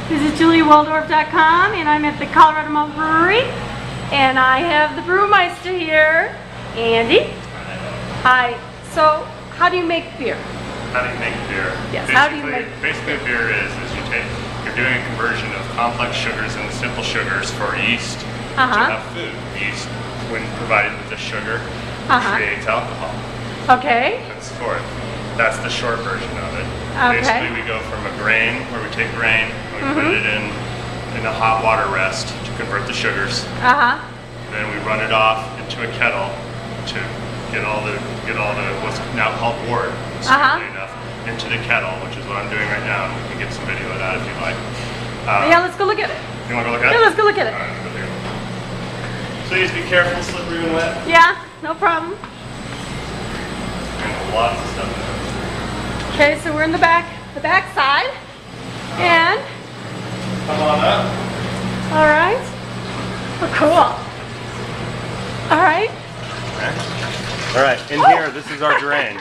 This is JulieWaldorf.com, and I'm at the Colorado Mountain Brewery, and I have the brewmeister here, Andy. Hi. So, how do you make beer? How do you make beer? Yes. How do you make? Basically, beer is you're doing a conversion of complex sugars into simple sugars for yeast to have food. Yeast, when provided with the sugar, creates alcohol. Okay. That's the short version of it. Okay. Basically, we go from a grain, where we take grain, and we put it in a hot water rest to convert the sugars. Then we run it off into a kettle to get all the what's now called wort, enough, into the kettle, which is what I'm doing right now. And we can get some video of that if you like. Yeah, let's go look at it. You want to go look at it? Yeah, let's go look at it. All right, let's go look at it. Please be careful, slippery and wet. Yeah, no problem. And lots of stuff in there. Okay, so we're in the back side, and come on up. All right. Oh, cool. All right. Okay. All right. In here, this is our drain.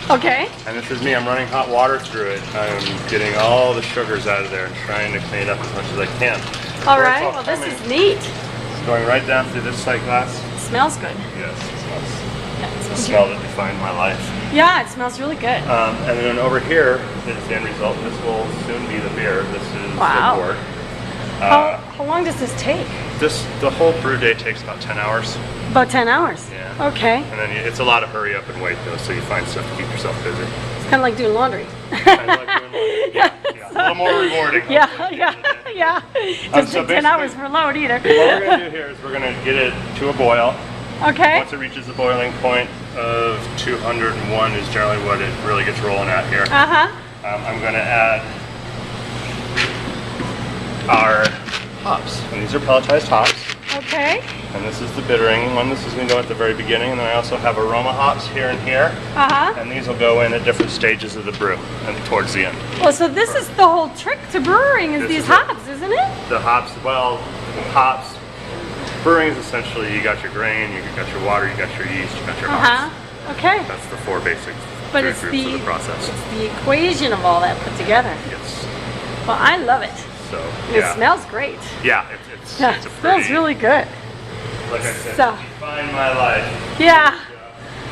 Okay. And this is me. I'm running hot water through it. I'm getting all the sugars out of there and trying to clean it up as much as I can. All right. Well, this is neat. It's going right down through this sight glass. It smells good. Yes, it smells. Yeah, It's the smell that defined my life. Yeah, it smells really good. And then over here is the end result. This will soon be the beer. This is wow. the wort. How long does this take? The whole brew day takes about 10 hours. About 10 hours? Yeah. Okay. And then it's a lot of hurry up and wait though, so you find stuff to keep yourself busy. It's kind of like doing laundry. Kind of like doing laundry. Yeah. A little more rewarding. Yeah. Doesn't take 10 hours for a load either. What we're going to do here is we're going to get it to a boil. Okay. Once it reaches the boiling point of 201 is generally what it really gets rolling at here. I'm going to add our hops. And these are pelletized hops. Okay. And this is the bittering one. This is going to go at the very beginning. And then I also have aroma hops here and here. And these will go in at different stages of the brew and towards the end. Well, so this is the whole trick to brewing is these hops, isn't it? The hops, hops. Brewing is essentially you got your grain, you got your water, you got your yeast, you got your hops. Okay. That's the four basic But food it's groups of the process. It's the equation of all that put together. Yes. Well, I love it. So It smells great. Yeah, it's a pretty, smells really good. Like I said, So, define my life. Yeah.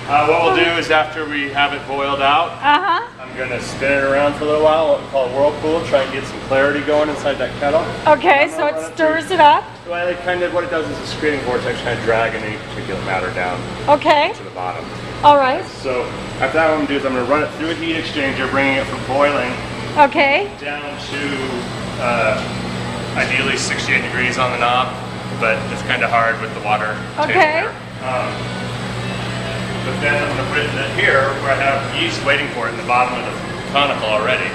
What we'll do is after we have it boiled out, I'm going to spin it around for a little while, what we call a whirlpool, try and get some clarity going inside that kettle. Okay, so it stirs it up. Well, what it does is a screening vortex kind of dragging any particulate matter down to the bottom. All right. So after that, what I'm going to do is I'm going to run it through a heat exchanger, bringing it from boiling down to ideally 68 degrees on the knob, but it's kind of hard with the water table there. But then I'm going to put it in here where I have yeast waiting for it in the bottom of the conical already.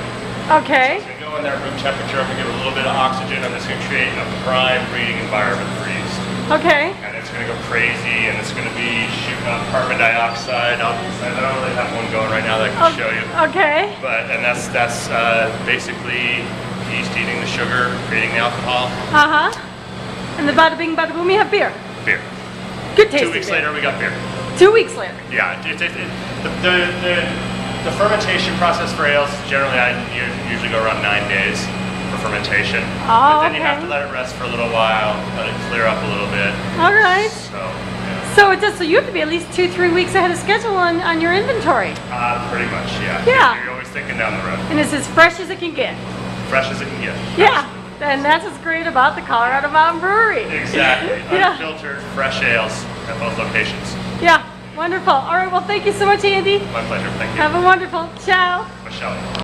Okay. So it's going to go in there at room temperature. I'm going to give it a little bit of oxygen. I'm just going to create a prime breeding environment for yeast. Okay. And it's going to go crazy, and it's going to be shooting out carbon dioxide. I don't really have one going right now that I can show you. Okay. And that's basically yeast eating the sugar, creating the alcohol. And the bada bing, bada boom, you have beer. Beer. Good tasting 2 weeks beer. later, we got beer. 2 weeks later. Yeah. The fermentation process for ales generally I usually go around 9 days for fermentation. But then you have to let it rest for a little while, let it clear up a little bit. All right. So, yeah. So it does. So you have to be at least 2-3 weeks ahead of schedule on your inventory. Pretty much, yeah. Yeah. You're always thinking down the road. And it's as fresh as it can get. Fresh as it can get. Yeah. And that's what's great about the Colorado Mountain Brewery. Exactly. Unfiltered, fresh ales at both locations. Yeah. Wonderful. All right. Well, thank you so much, Andy. My pleasure. Thank you. Have a wonderful. Ciao. Michelle.